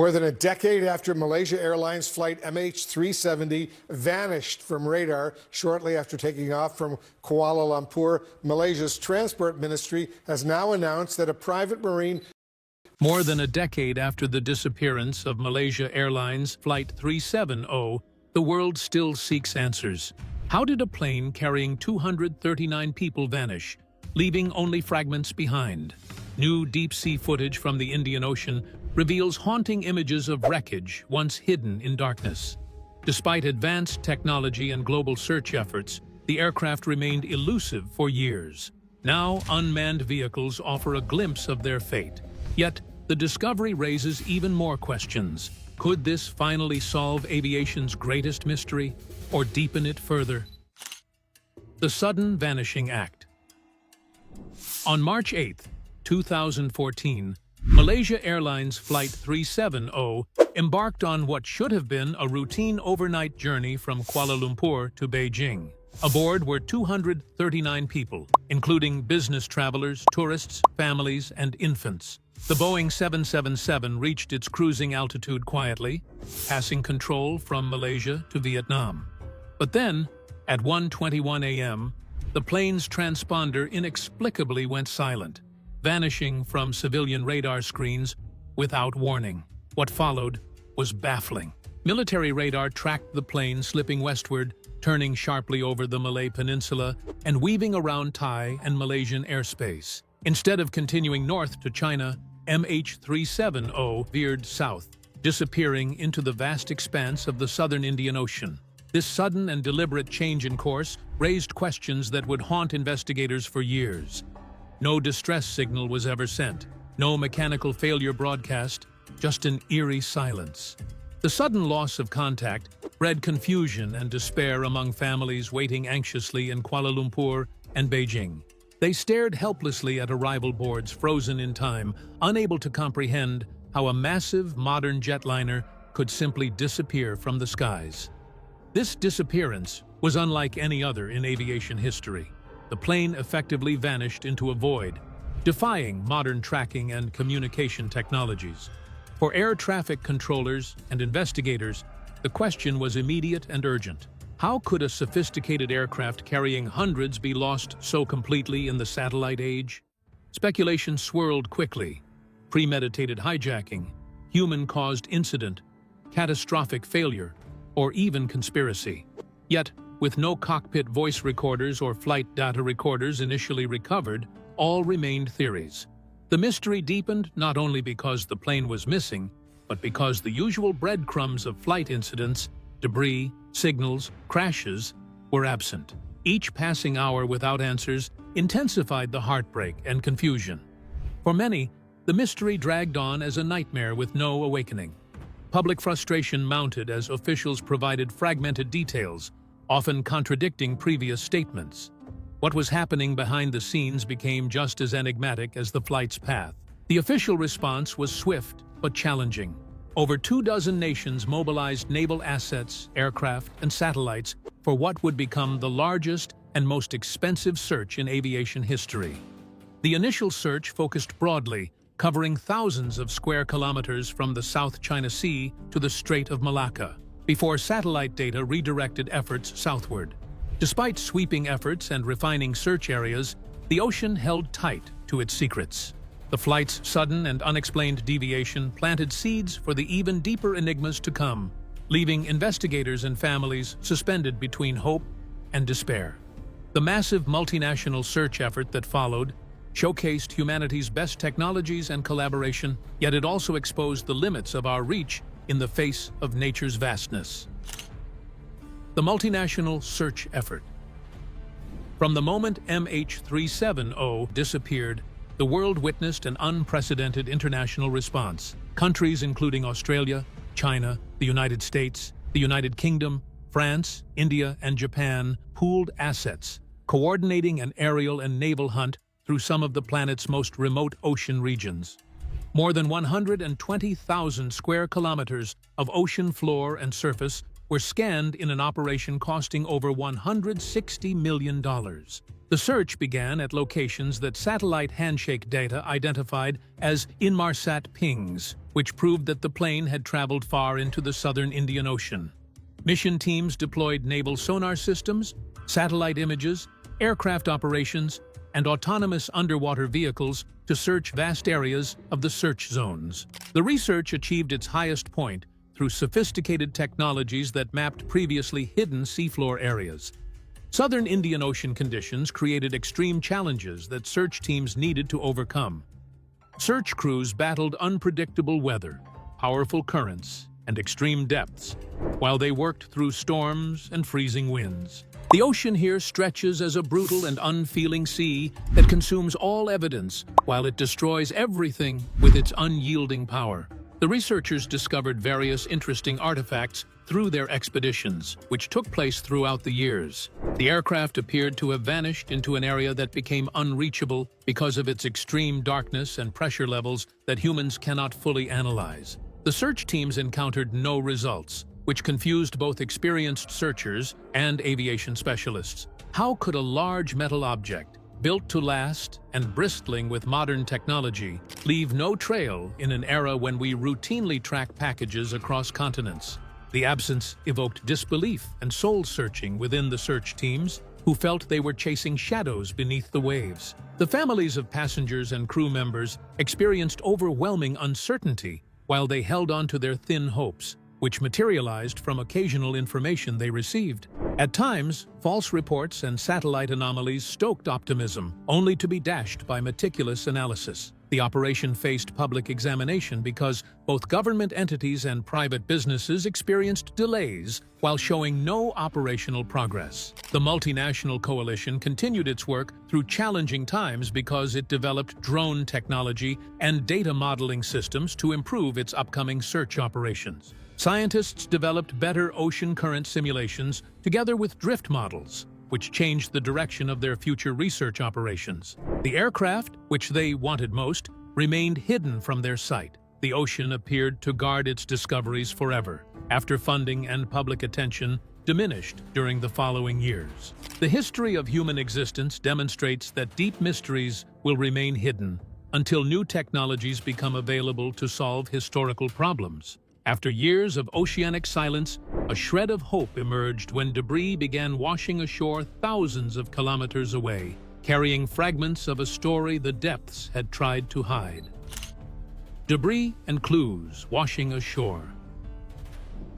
More than a decade after Malaysia Airlines Flight MH370 vanished from radar shortly after taking off from Kuala Lumpur, Malaysia's Transport Ministry has now announced that a private marine... More than a decade after the disappearance of Malaysia Airlines Flight 370, the world still seeks answers. How did a plane carrying 239 people vanish, leaving only fragments behind? New deep-sea footage from the Indian Ocean reveals haunting images of wreckage once hidden in darkness. Despite advanced technology and global search efforts, the aircraft remained elusive for years. Now, unmanned vehicles offer a glimpse of their fate. Yet, the discovery raises even more questions. Could this finally solve aviation's greatest mystery, or deepen it further? The Sudden Vanishing Act. On March 8, 2014, Malaysia Airlines Flight 370 embarked on what should have been a routine overnight journey from Kuala Lumpur to Beijing. Aboard were 239 people, including business travelers, tourists, families, and infants. The Boeing 777 reached its cruising altitude quietly, passing control from Malaysia to Vietnam. But then, at 1:21 a.m., the plane's transponder inexplicably went silent, vanishing from civilian radar screens without warning. What followed was baffling. Military radar tracked the plane slipping westward, turning sharply over the Malay Peninsula and weaving around Thai and Malaysian airspace. Instead of continuing north to China, MH370 veered south, disappearing into the vast expanse of the southern Indian Ocean. This sudden and deliberate change in course raised questions that would haunt investigators for years. No distress signal was ever sent, no mechanical failure broadcast, just an eerie silence. The sudden loss of contact bred confusion and despair among families waiting anxiously in Kuala Lumpur and Beijing. They stared helplessly at arrival boards frozen in time, unable to comprehend how a massive modern jetliner could simply disappear from the skies. This disappearance was unlike any other in aviation history. The plane effectively vanished into a void, defying modern tracking and communication technologies. For air traffic controllers and investigators, the question was immediate and urgent. How could a sophisticated aircraft carrying hundreds be lost so completely in the satellite age? Speculation swirled quickly. Premeditated hijacking, human-caused incident, catastrophic failure, or even conspiracy. Yet, with no cockpit voice recorders or flight data recorders initially recovered, all remained theories. The mystery deepened not only because the plane was missing, but because the usual breadcrumbs of flight incidents, debris, signals, crashes, were absent. Each passing hour without answers intensified the heartbreak and confusion. For many, the mystery dragged on as a nightmare with no awakening. Public frustration mounted as officials provided fragmented details, often contradicting previous statements. What was happening behind the scenes became just as enigmatic as the flight's path. The official response was swift but challenging. Over 24 nations mobilized naval assets, aircraft, and satellites for what would become the largest and most expensive search in aviation history. The initial search focused broadly, covering thousands of square kilometers from the South China Sea to the Strait of Malacca, before satellite data redirected efforts southward. Despite sweeping efforts and refining search areas, the ocean held tight to its secrets. The flight's sudden and unexplained deviation planted seeds for the even deeper enigmas to come, leaving investigators and families suspended between hope and despair. The massive multinational search effort that followed showcased humanity's best technologies and collaboration, yet it also exposed the limits of our reach in the face of nature's vastness. The multinational search effort. From the moment MH370 disappeared, the world witnessed an unprecedented international response. Countries including Australia, China, the United States, the United Kingdom, France, India, and Japan pooled assets, coordinating an aerial and naval hunt through some of the planet's most remote ocean regions. More than 120,000 square kilometers of ocean floor and surface were scanned in an operation costing over $160 million. The search began at locations that satellite handshake data identified as Inmarsat pings, which proved that the plane had traveled far into the southern Indian Ocean. Mission teams deployed naval sonar systems, satellite images, aircraft operations, and autonomous underwater vehicles to search vast areas of the search zones. The research achieved its highest point through sophisticated technologies that mapped previously hidden seafloor areas. Southern Indian Ocean conditions created extreme challenges that search teams needed to overcome. Search crews battled unpredictable weather, powerful currents, and extreme depths, while they worked through storms and freezing winds. The ocean here stretches as a brutal and unfeeling sea that consumes all evidence, while it destroys everything with its unyielding power. The researchers discovered various interesting artifacts through their expeditions, which took place throughout the years. The aircraft appeared to have vanished into an area that became unreachable because of its extreme darkness and pressure levels that humans cannot fully analyze. The search teams encountered no results, which confused both experienced searchers and aviation specialists. How could a large metal object, built to last and bristling with modern technology, leave no trail in an era when we routinely track packages across continents? The absence evoked disbelief and soul-searching within the search teams, who felt they were chasing shadows beneath the waves. The families of passengers and crew members experienced overwhelming uncertainty while they held on to their thin hopes, which materialized from occasional information they received. At times, false reports and satellite anomalies stoked optimism, only to be dashed by meticulous analysis. The operation faced public examination because both government entities and private businesses experienced delays while showing no operational progress. The multinational coalition continued its work through challenging times because it developed drone technology and data modeling systems to improve its upcoming search operations. Scientists developed better ocean current simulations together with drift models, which changed the direction of their future research operations. The aircraft, which they wanted most, remained hidden from their sight. The ocean appeared to guard its discoveries forever, after funding and public attention diminished during the following years. The history of human existence demonstrates that deep mysteries will remain hidden until new technologies become available to solve historical problems. After years of oceanic silence, a shred of hope emerged when debris began washing ashore thousands of kilometers away, carrying fragments of a story the depths had tried to hide. Debris and clues washing ashore.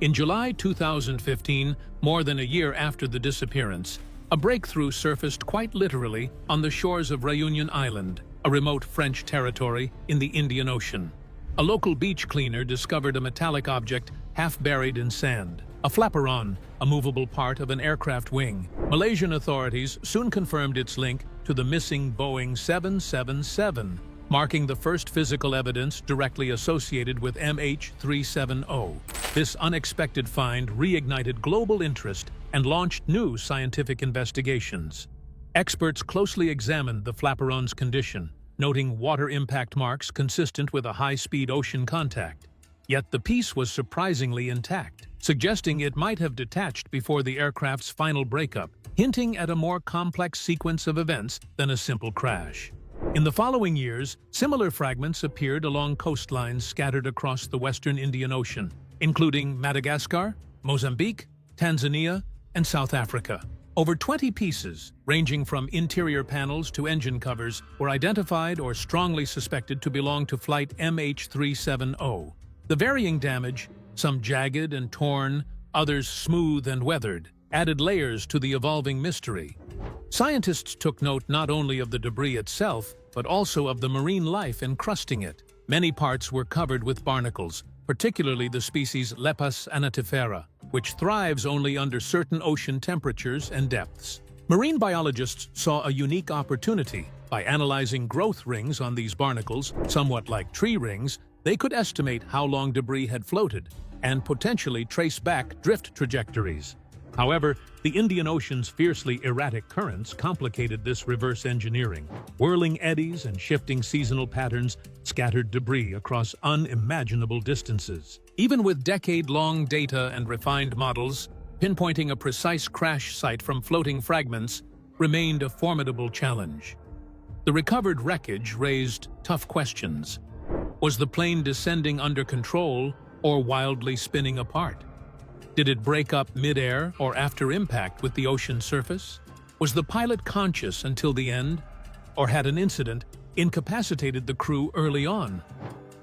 In July 2015, more than a year after the disappearance, a breakthrough surfaced quite literally on the shores of Réunion Island, a remote French territory in the Indian Ocean. A local beach cleaner discovered a metallic object half buried in sand, a flaperon, a movable part of an aircraft wing. Malaysian authorities soon confirmed its link to the missing Boeing 777, marking the first physical evidence directly associated with MH370. This unexpected find reignited global interest and launched new scientific investigations. Experts closely examined the flaperon's condition, noting water impact marks consistent with a high-speed ocean contact. Yet the piece was surprisingly intact, suggesting it might have detached before the aircraft's final breakup, hinting at a more complex sequence of events than a simple crash. In the following years, similar fragments appeared along coastlines scattered across the western Indian Ocean, including Madagascar, Mozambique, Tanzania, and South Africa. Over 20 pieces, ranging from interior panels to engine covers, were identified or strongly suspected to belong to flight MH370. The varying damage, some jagged and torn, others smooth and weathered, added layers to the evolving mystery. Scientists took note not only of the debris itself, but also of the marine life encrusting it. Many parts were covered with barnacles, particularly the species Lepus anatifera, which thrives only under certain ocean temperatures and depths. Marine biologists saw a unique opportunity. By analyzing growth rings on these barnacles, somewhat like tree rings, they could estimate how long debris had floated and potentially trace back drift trajectories. However, the Indian Ocean's fiercely erratic currents complicated this reverse engineering. Whirling eddies and shifting seasonal patterns scattered debris across unimaginable distances. Even with decade-long data and refined models, pinpointing a precise crash site from floating fragments remained a formidable challenge. The recovered wreckage raised tough questions. Was the plane descending under control or wildly spinning apart? Did it break up mid-air or after impact with the ocean surface? Was the pilot conscious until the end, or had an incident incapacitated the crew early on?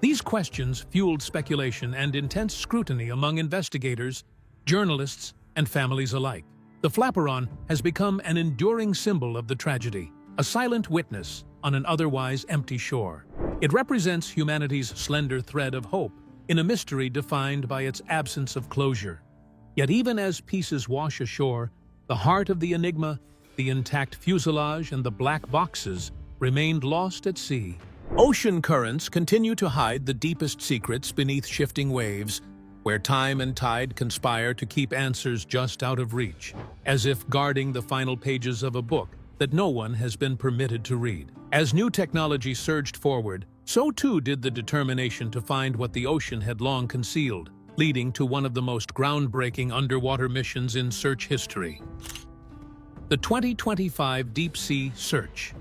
These questions fueled speculation and intense scrutiny among investigators, journalists, and families alike. The flaperon has become an enduring symbol of the tragedy, a silent witness on an otherwise empty shore. It represents humanity's slender thread of hope in a mystery defined by its absence of closure. Yet even as pieces wash ashore, the heart of the enigma, the intact fuselage, and the black boxes remained lost at sea. Ocean currents continue to hide the deepest secrets beneath shifting waves, where time and tide conspire to keep answers just out of reach, as if guarding the final pages of a book that no one has been permitted to read. As new technology surged forward, so too did the determination to find what the ocean had long concealed, leading to one of the most groundbreaking underwater missions in search history. The 2025 Deep Sea Search.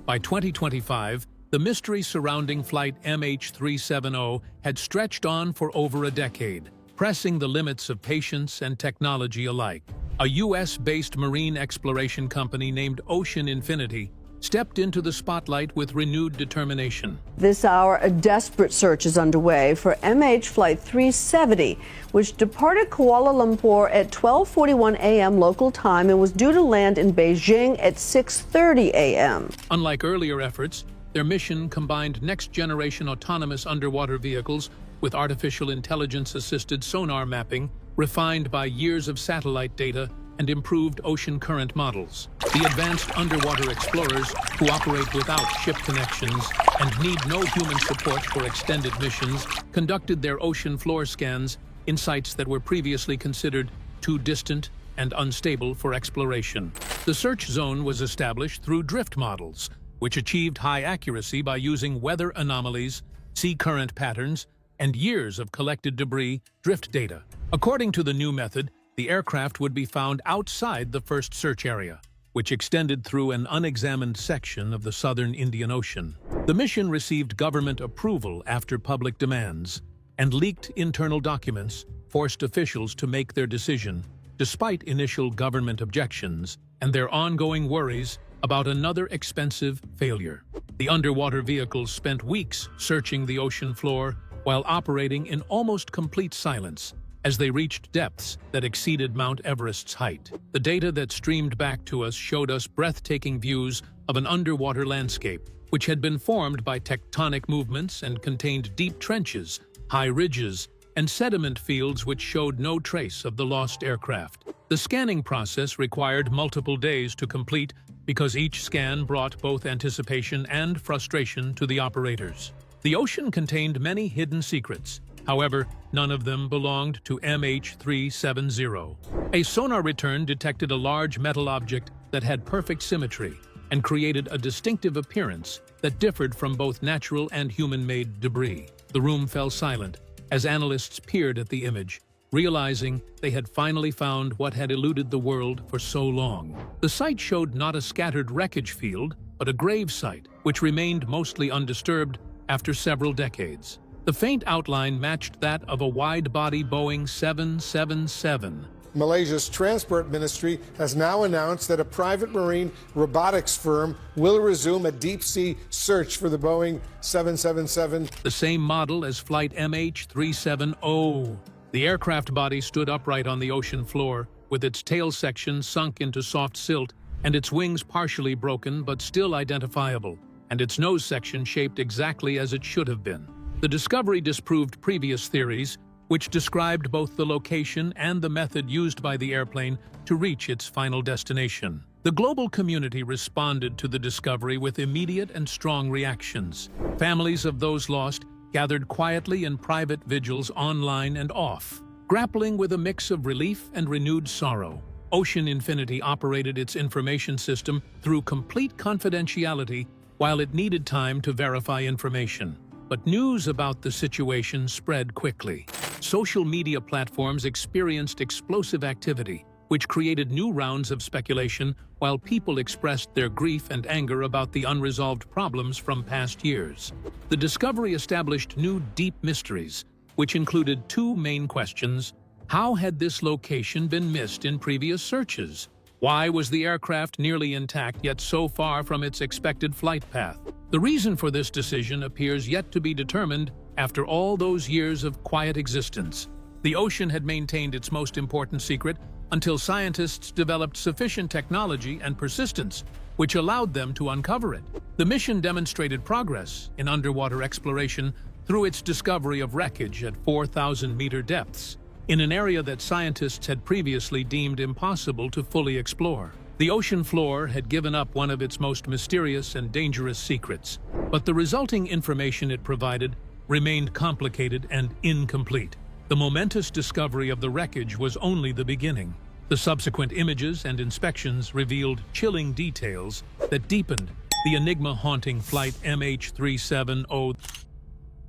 By 2025, the mystery surrounding Flight MH370 had stretched on for over a decade, pressing the limits of patience and technology alike. A US-based marine exploration company named Ocean Infinity stepped into the spotlight with renewed determination. This hour, a desperate search is underway for MH Flight 370, which departed Kuala Lumpur at 12:41 a.m. local time and was due to land in Beijing at 6:30 a.m. Unlike earlier efforts, their mission combined next-generation autonomous underwater vehicles with artificial intelligence-assisted sonar mapping, refined by years of satellite data and improved ocean current models. The advanced underwater explorers, who operate without ship connections and need no human support for extended missions, conducted their ocean floor scans in sites that were previously considered too distant and unstable for exploration. The search zone was established through drift models, which achieved high accuracy by using weather anomalies, sea current patterns, and years of collected debris drift data. According to the new method, the aircraft would be found outside the first search area, which extended through an unexamined section of the southern Indian Ocean. The mission received government approval after public demands, and leaked internal documents forced officials to make their decision, despite initial government objections and their ongoing worries about another expensive failure. The underwater vehicles spent weeks searching the ocean floor while operating in almost complete silence, as they reached depths that exceeded Mount Everest's height. The data that streamed back to us showed us breathtaking views of an underwater landscape, which had been formed by tectonic movements and contained deep trenches, high ridges, and sediment fields which showed no trace of the lost aircraft. The scanning process required multiple days to complete because each scan brought both anticipation and frustration to the operators. The ocean contained many hidden secrets. However, none of them belonged to MH370. A sonar return detected a large metal object that had perfect symmetry and created a distinctive appearance that differed from both natural and human-made debris. The room fell silent as analysts peered at the image, realizing they had finally found what had eluded the world for so long. The site showed not a scattered wreckage field, but a grave site, which remained mostly undisturbed after several decades. The faint outline matched that of a wide-body Boeing 777. Malaysia's Transport Ministry has now announced that a private marine robotics firm will resume a deep-sea search for the Boeing 777. The same model as Flight MH370. The aircraft body stood upright on the ocean floor, with its tail section sunk into soft silt and its wings partially broken but still identifiable, and its nose section shaped exactly as it should have been. The discovery disproved previous theories, which described both the location and the method used by the airplane to reach its final destination. The global community responded to the discovery with immediate and strong reactions. Families of those lost gathered quietly in private vigils online and off, grappling with a mix of relief and renewed sorrow. Ocean Infinity operated its information system through complete confidentiality while it needed time to verify information. But news about the situation spread quickly. Social media platforms experienced explosive activity, which created new rounds of speculation while people expressed their grief and anger about the unresolved problems from past years. The discovery established new deep mysteries, which included two main questions. How had this location been missed in previous searches? Why was the aircraft nearly intact yet so far from its expected flight path? The reason for this decision appears yet to be determined after all those years of quiet existence. The ocean had maintained its most important secret until scientists developed sufficient technology and persistence, which allowed them to uncover it. The mission demonstrated progress in underwater exploration through its discovery of wreckage at 4,000-meter depths, in an area that scientists had previously deemed impossible to fully explore. The ocean floor had given up one of its most mysterious and dangerous secrets, but the resulting information it provided remained complicated and incomplete. The momentous discovery of the wreckage was only the beginning. The subsequent images and inspections revealed chilling details that deepened the enigma haunting flight MH370.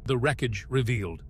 The wreckage revealed.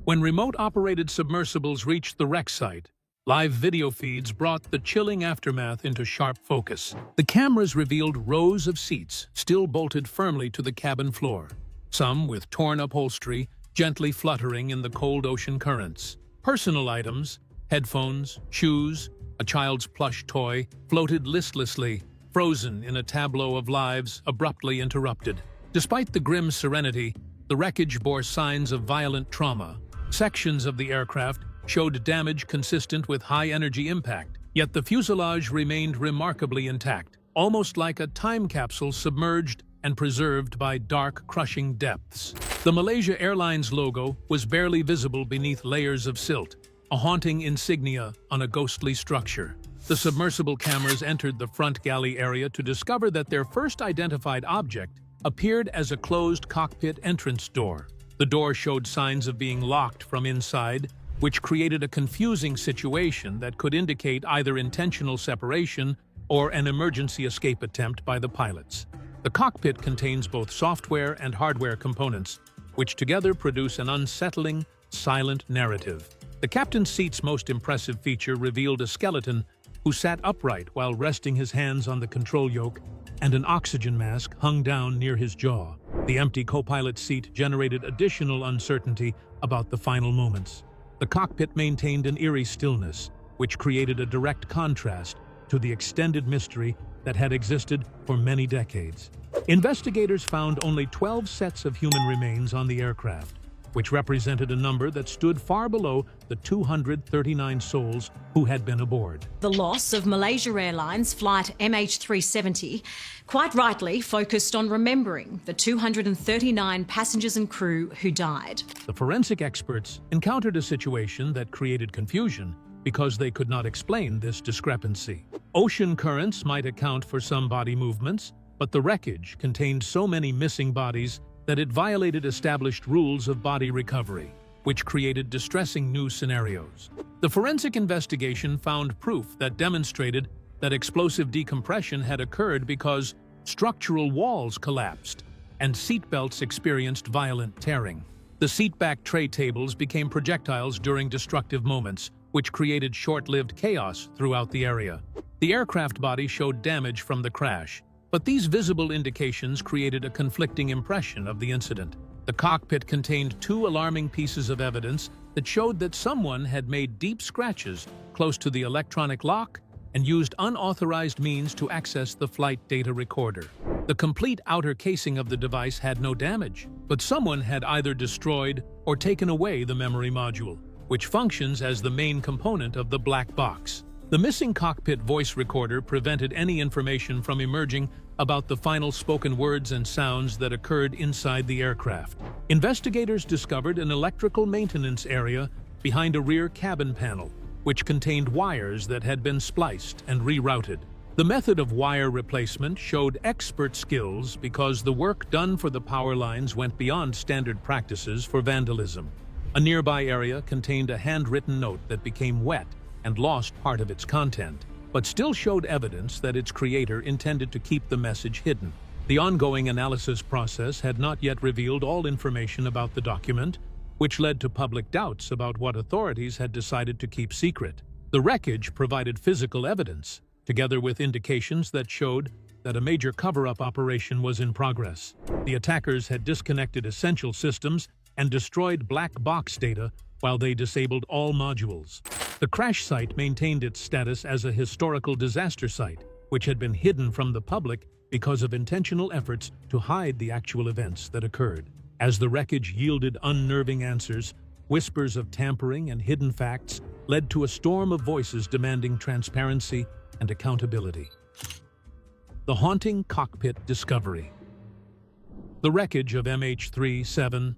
When remote-operated submersibles reached the wreck site, live video feeds brought the chilling aftermath into sharp focus. The cameras revealed rows of seats still bolted firmly to the cabin floor, some with torn upholstery gently fluttering in the cold ocean currents. Personal items, headphones, shoes, a child's plush toy, floated listlessly, frozen in a tableau of lives abruptly interrupted. Despite the grim serenity, the wreckage bore signs of violent trauma. Sections of the aircraft showed damage consistent with high-energy impact, yet the fuselage remained remarkably intact, almost like a time capsule submerged and preserved by dark, crushing depths. The Malaysia Airlines logo was barely visible beneath layers of silt, a haunting insignia on a ghostly structure. The submersible cameras entered the front galley area to discover that their first identified object appeared as a closed cockpit entrance door. The door showed signs of being locked from inside, which created a confusing situation that could indicate either intentional separation or an emergency escape attempt by the pilots. The cockpit contains both software and hardware components, which together produce an unsettling, silent narrative. The captain's seat's most impressive feature revealed a skeleton who sat upright while resting his hands on the control yoke, and an oxygen mask hung down near his jaw. The empty co-pilot seat generated additional uncertainty about the final moments. The cockpit maintained an eerie stillness, which created a direct contrast to the extended mystery that had existed for many decades. Investigators found only 12 sets of human remains on the aircraft, which represented a number that stood far below the 239 souls who had been aboard. The loss of Malaysia Airlines Flight MH370 quite rightly focused on remembering the 239 passengers and crew who died. The forensic experts encountered a situation that created confusion because they could not explain this discrepancy. Ocean currents might account for some body movements, but the wreckage contained so many missing bodies that it violated established rules of body recovery, which created distressing new scenarios. The forensic investigation found proof that demonstrated that explosive decompression had occurred because structural walls collapsed and seatbelts experienced violent tearing. The seatback tray tables became projectiles during destructive moments, which created short-lived chaos throughout the area. The aircraft body showed damage from the crash, but these visible indications created a conflicting impression of the incident. The cockpit contained two alarming pieces of evidence that showed that someone had made deep scratches close to the electronic lock and used unauthorized means to access the flight data recorder. The complete outer casing of the device had no damage, but someone had either destroyed or taken away the memory module, which functions as the main component of the black box. The missing cockpit voice recorder prevented any information from emerging about the final spoken words and sounds that occurred inside the aircraft. Investigators discovered an electrical maintenance area behind a rear cabin panel, which contained wires that had been spliced and rerouted. The method of wire replacement showed expert skills because the work done for the power lines went beyond standard practices for vandalism. A nearby area contained a handwritten note that became wet and lost part of its content, but still showed evidence that its creator intended to keep the message hidden. The ongoing analysis process had not yet revealed all information about the document, which led to public doubts about what authorities had decided to keep secret. The wreckage provided physical evidence, together with indications that showed that a major cover-up operation was in progress. The attackers had disconnected essential systems and destroyed black box data while they disabled all modules. The crash site maintained its status as a historical disaster site, which had been hidden from the public because of intentional efforts to hide the actual events that occurred. As the wreckage yielded unnerving answers, whispers of tampering and hidden facts led to a storm of voices demanding transparency and accountability. The haunting cockpit discovery. The wreckage of MH370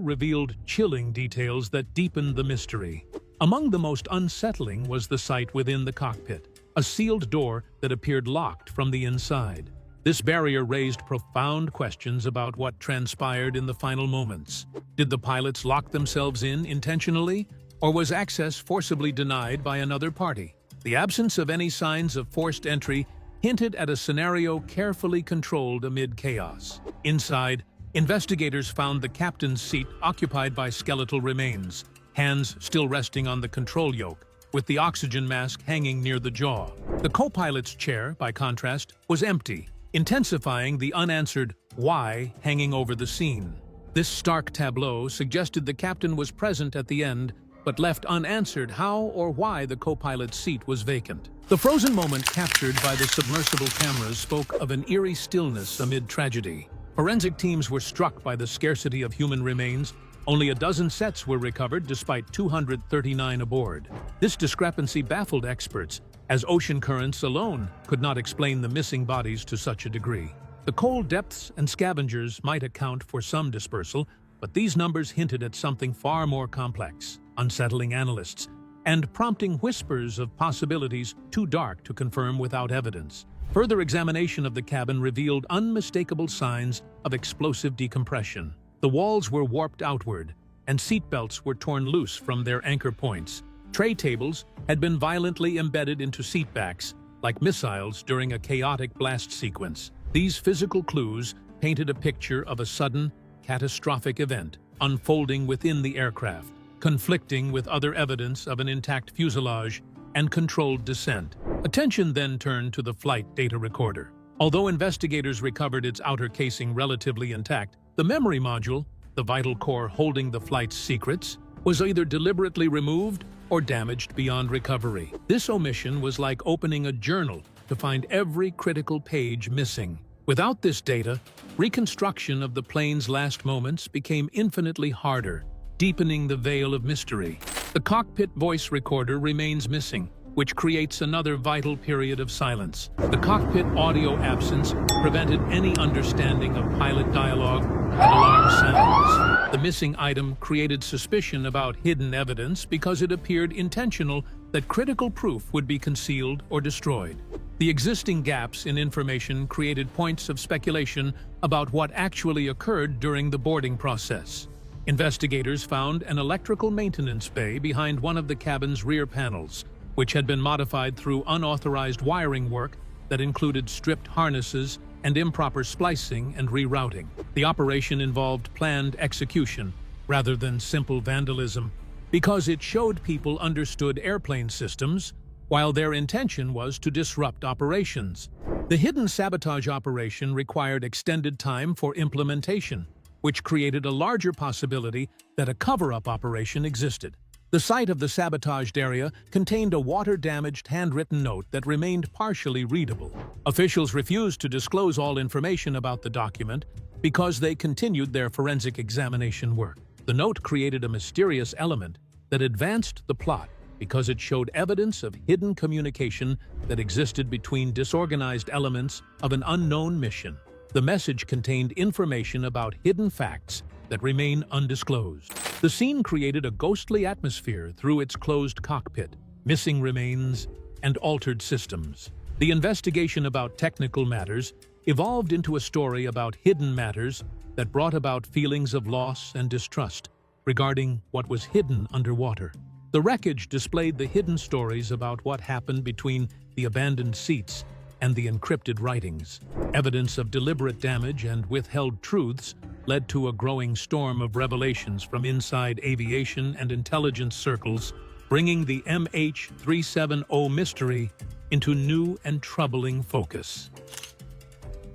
revealed chilling details that deepened the mystery. Among the most unsettling was the sight within the cockpit, a sealed door that appeared locked from the inside. This barrier raised profound questions about what transpired in the final moments. Did the pilots lock themselves in intentionally, or was access forcibly denied by another party? The absence of any signs of forced entry hinted at a scenario carefully controlled amid chaos. Inside, investigators found the captain's seat occupied by skeletal remains, hands still resting on the control yoke, with the oxygen mask hanging near the jaw. The co-pilot's chair, by contrast, was empty, intensifying the unanswered why hanging over the scene. This stark tableau suggested the captain was present at the end, but left unanswered how or why the co-pilot's seat was vacant. The frozen moment captured by the submersible cameras spoke of an eerie stillness amid tragedy. Forensic teams were struck by the scarcity of human remains. Only a dozen sets were recovered despite 239 aboard. This discrepancy baffled experts, as ocean currents alone could not explain the missing bodies to such a degree. The cold depths and scavengers might account for some dispersal, but these numbers hinted at something far more complex, unsettling analysts, and prompting whispers of possibilities too dark to confirm without evidence. Further examination of the cabin revealed unmistakable signs of explosive decompression. The walls were warped outward, and seatbelts were torn loose from their anchor points. Tray tables had been violently embedded into seatbacks, like missiles during a chaotic blast sequence. These physical clues painted a picture of a sudden, catastrophic event unfolding within the aircraft, conflicting with other evidence of an intact fuselage and controlled descent. Attention then turned to the flight data recorder. Although investigators recovered its outer casing relatively intact, the memory module, the vital core holding the flight's secrets, was either deliberately removed or damaged beyond recovery. This omission was like opening a journal to find every critical page missing. Without this data, reconstruction of the plane's last moments became infinitely harder, deepening the veil of mystery. The cockpit voice recorder remains missing, which creates another vital period of silence. The cockpit audio absence prevented any understanding of pilot dialogue and alarm sounds. The missing item created suspicion about hidden evidence because it appeared intentional that critical proof would be concealed or destroyed. The existing gaps in information created points of speculation about what actually occurred during the boarding process. Investigators found an electrical maintenance bay behind one of the cabin's rear panels, which had been modified through unauthorized wiring work that included stripped harnesses and improper splicing and rerouting. The operation involved planned execution rather than simple vandalism because it showed people understood airplane systems while their intention was to disrupt operations. The hidden sabotage operation required extended time for implementation, which created a larger possibility that a cover-up operation existed. The site of the sabotaged area contained a water-damaged handwritten note that remained partially readable. Officials refused to disclose all information about the document because they continued their forensic examination work. The note created a mysterious element that advanced the plot because it showed evidence of hidden communication that existed between disorganized elements of an unknown mission. The message contained information about hidden facts that remain undisclosed. The scene created a ghostly atmosphere through its closed cockpit, missing remains, and altered systems. The investigation about technical matters evolved into a story about hidden matters that brought about feelings of loss and distrust regarding what was hidden underwater. The wreckage displayed the hidden stories about what happened between the abandoned seats and the encrypted writings. Evidence of deliberate damage and withheld truths led to a growing storm of revelations from inside aviation and intelligence circles, bringing the MH370 mystery into new and troubling focus.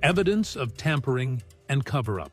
Evidence of tampering and cover-up.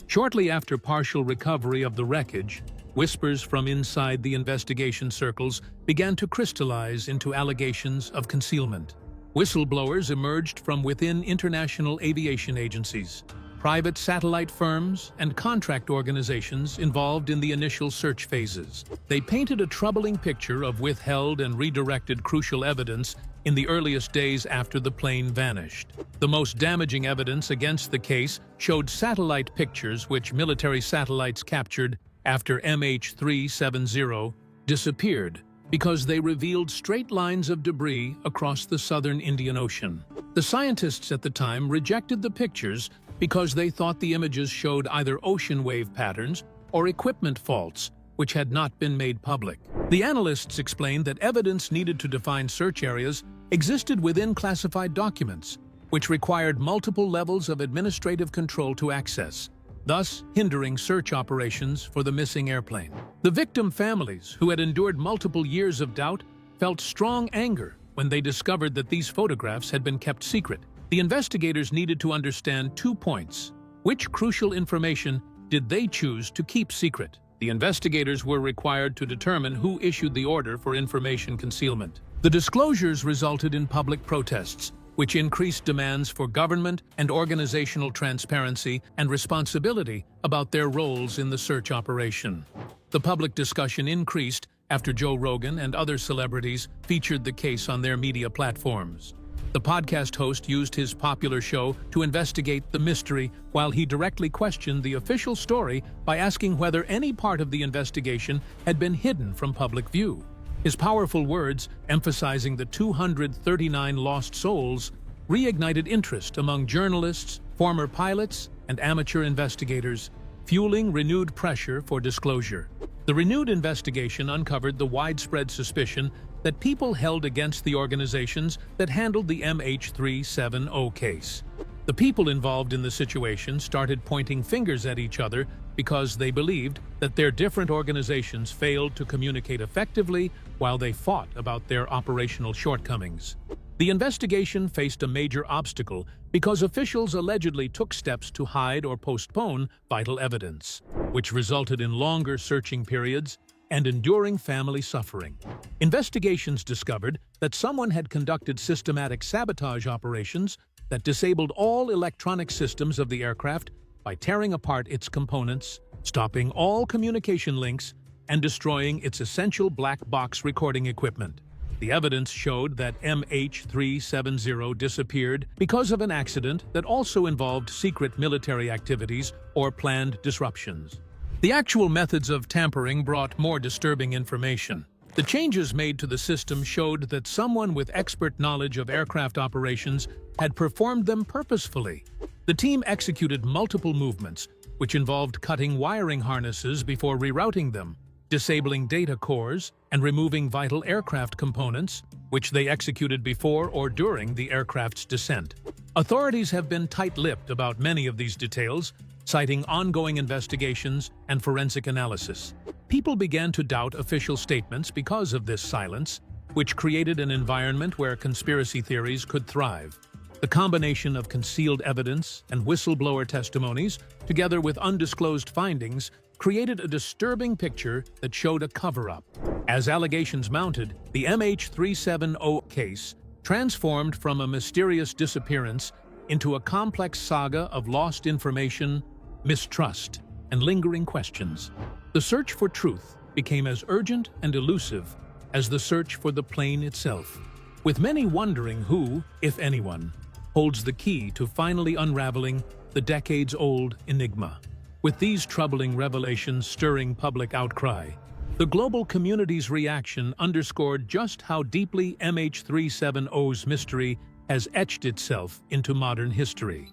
Shortly after partial recovery of the wreckage, whispers from inside the investigation circles began to crystallize into allegations of concealment. Whistleblowers emerged from within international aviation agencies, private satellite firms, and contract organizations involved in the initial search phases. They painted a troubling picture of withheld and redirected crucial evidence in the earliest days after the plane vanished. The most damaging evidence against the case showed satellite pictures which military satellites captured after MH370 disappeared because they revealed straight lines of debris across the southern Indian Ocean. The scientists at the time rejected the pictures because they thought the images showed either ocean wave patterns or equipment faults, which had not been made public. The analysts explained that evidence needed to define search areas existed within classified documents, which required multiple levels of administrative control to access, thus hindering search operations for the missing airplane. The victim families, who had endured multiple years of doubt, felt strong anger when they discovered that these photographs had been kept secret. The investigators needed to understand 2 points. Which crucial information did they choose to keep secret? The investigators were required to determine who issued the order for information concealment. The disclosures resulted in public protests, which increased demands for government and organizational transparency and responsibility about their roles in the search operation. The public discussion increased after Joe Rogan and other celebrities featured the case on their media platforms. The podcast host used his popular show to investigate the mystery while he directly questioned the official story by asking whether any part of the investigation had been hidden from public view. His powerful words, emphasizing the 239 lost souls, reignited interest among journalists, former pilots, and amateur investigators, fueling renewed pressure for disclosure. The renewed investigation uncovered the widespread suspicion that people held against the organizations that handled the MH370 case. The people involved in the situation started pointing fingers at each other because they believed that their different organizations failed to communicate effectively while they fought about their operational shortcomings. The investigation faced a major obstacle because officials allegedly took steps to hide or postpone vital evidence, which resulted in longer searching periods and enduring family suffering. Investigations discovered that someone had conducted systematic sabotage operations that disabled all electronic systems of the aircraft by tearing apart its components, stopping all communication links, and destroying its essential black box recording equipment. The evidence showed that MH370 disappeared because of an accident that also involved secret military activities or planned disruptions. The actual methods of tampering brought more disturbing information. The changes made to the system showed that someone with expert knowledge of aircraft operations had performed them purposefully. The team executed multiple movements, which involved cutting wiring harnesses before rerouting them, disabling data cores, and removing vital aircraft components, which they executed before or during the aircraft's descent. Authorities have been tight-lipped about many of these details, citing ongoing investigations and forensic analysis. People began to doubt official statements because of this silence, which created an environment where conspiracy theories could thrive. The combination of concealed evidence and whistleblower testimonies, together with undisclosed findings, created a disturbing picture that showed a cover-up. As allegations mounted, the MH370 case transformed from a mysterious disappearance into a complex saga of lost information, mistrust, and lingering questions. The search for truth became as urgent and elusive as the search for the plane itself, with many wondering who, if anyone, holds the key to finally unraveling the decades-old enigma. With these troubling revelations stirring public outcry, the global community's reaction underscored just how deeply MH370's mystery has etched itself into modern history.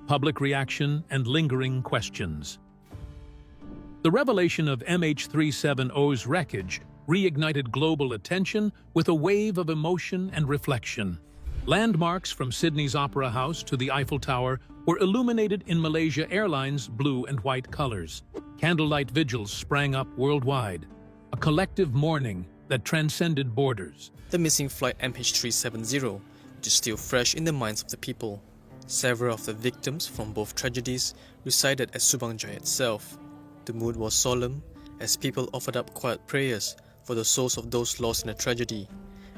Public reaction and lingering questions. The revelation of MH370's wreckage reignited global attention with a wave of emotion and reflection. Landmarks from Sydney's Opera House to the Eiffel Tower were illuminated in Malaysia Airlines blue and white colors. Candlelight vigils sprang up worldwide, a collective mourning that transcended borders. The missing flight MH370, which is still fresh in the minds of the people. Several of the victims from both tragedies resided at Subang Jaya itself. The mood was solemn as people offered up quiet prayers for the souls of those lost in the tragedy,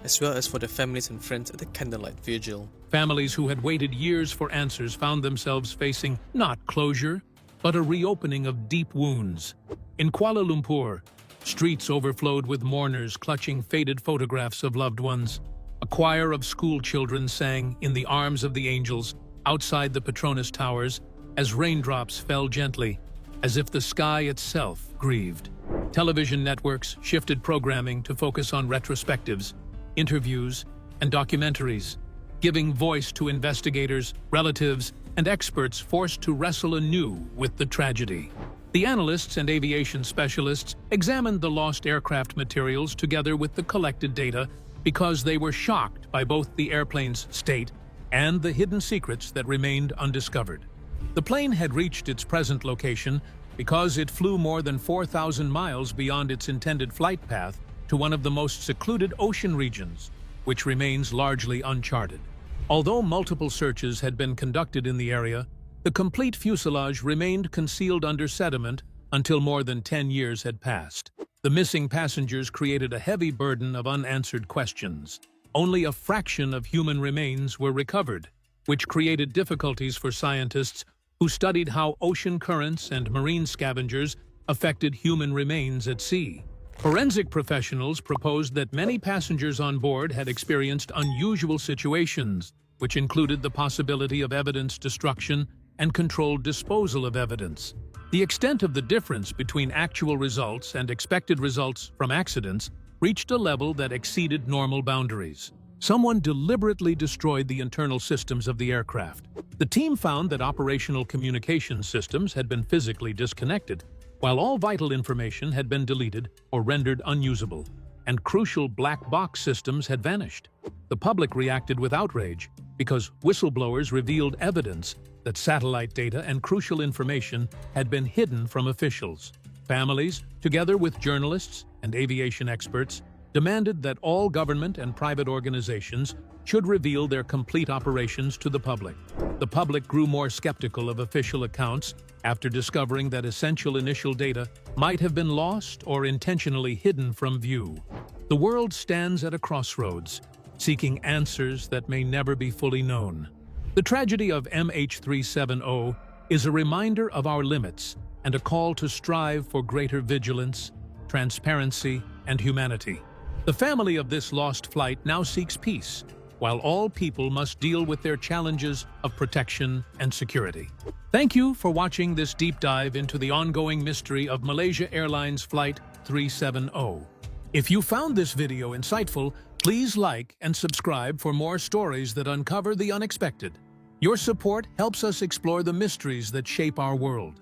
as well as for the families and friends at the candlelight vigil. Families who had waited years for answers found themselves facing not closure, but a reopening of deep wounds. In Kuala Lumpur, streets overflowed with mourners clutching faded photographs of loved ones. A choir of school children sang "In the Arms of the Angels" outside the Petronas Towers as raindrops fell gently, as if the sky itself grieved. Television networks shifted programming to focus on retrospectives, interviews, and documentaries, giving voice to investigators, relatives, and experts forced to wrestle anew with the tragedy. The analysts and aviation specialists examined the lost aircraft materials together with the collected data because they were shocked by both the airplane's state and the hidden secrets that remained undiscovered. The plane had reached its present location because it flew more than 4,000 miles beyond its intended flight path to one of the most secluded ocean regions, which remains largely uncharted. Although multiple searches had been conducted in the area, the complete fuselage remained concealed under sediment until more than 10 years had passed. The missing passengers created a heavy burden of unanswered questions. Only a fraction of human remains were recovered, which created difficulties for scientists who studied how ocean currents and marine scavengers affected human remains at sea. Forensic professionals proposed that many passengers on board had experienced unusual situations, which included the possibility of evidence destruction and controlled disposal of evidence. The extent of the difference between actual results and expected results from accidents reached a level that exceeded normal boundaries. Someone deliberately destroyed the internal systems of the aircraft. The team found that operational communication systems had been physically disconnected, while all vital information had been deleted or rendered unusable, and crucial black box systems had vanished. The public reacted with outrage because whistleblowers revealed evidence that satellite data and crucial information had been hidden from officials. Families, together with journalists and aviation experts, demanded that all government and private organizations should reveal their complete operations to the public. The public grew more skeptical of official accounts after discovering that essential initial data might have been lost or intentionally hidden from view. The world stands at a crossroads, seeking answers that may never be fully known. The tragedy of MH370 is a reminder of our limits and a call to strive for greater vigilance, transparency, and humanity. The family of this lost flight now seeks peace, while all people must deal with their challenges of protection and security. Thank you for watching this deep dive into the ongoing mystery of Malaysia Airlines Flight 370. If you found this video insightful, please like and subscribe for more stories that uncover the unexpected. Your support helps us explore the mysteries that shape our world.